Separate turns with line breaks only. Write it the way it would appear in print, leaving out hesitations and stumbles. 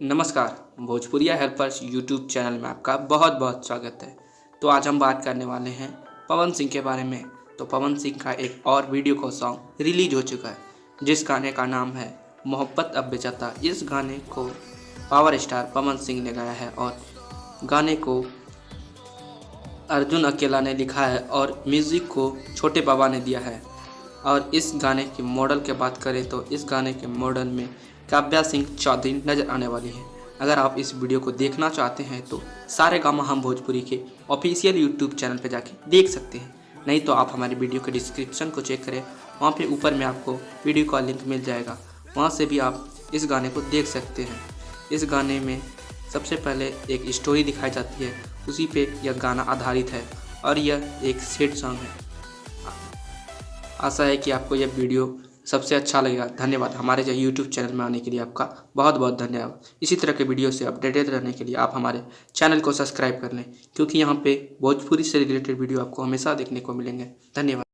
नमस्कार। भोजपुरिया helpers YouTube channel में आपका बहुत बहुत स्वागत है। तो आज हम बात करने वाले हैं पवन सिंह के बारे में। तो पवन सिंह का एक और वीडियो को सॉन्ग रिलीज हो चुका है, जिस गाने का नाम है मोहब्बत अब बेचाता। इस गाने को पावर स्टार पवन सिंह ने गाया है और गाने को अर्जुन अकेला ने लिखा है और म्यूज़िक को छोटे बाबा ने दिया है। और इस गाने के मॉडल की बात करें तो इस गाने के मॉडल में काव्या सिंह चौधरी नज़र आने वाली है। अगर आप इस वीडियो को देखना चाहते हैं तो सारेगामा हम भोजपुरी के ऑफिशियल यूट्यूब चैनल पर जाके देख सकते हैं, नहीं तो आप हमारी वीडियो के डिस्क्रिप्शन को चेक करें, वहाँ पे ऊपर में आपको वीडियो का लिंक मिल जाएगा, वहाँ से भी आप इस गाने को देख सकते हैं। इस गाने में सबसे पहले एक स्टोरी दिखाई जाती है, उसी पे यह गाना आधारित है और यह एक सैड सॉन्ग है। आशा है कि आपको यह वीडियो सबसे अच्छा लगेगा। धन्यवाद। हमारे जो यूट्यूब चैनल में आने के लिए आपका बहुत बहुत धन्यवाद। इसी तरह के वीडियो से अपडेटेड रहने के लिए आप हमारे चैनल को सब्सक्राइब कर लें, क्योंकि यहाँ पे भोजपुरी से रिलेटेड वीडियो आपको हमेशा देखने को मिलेंगे। धन्यवाद।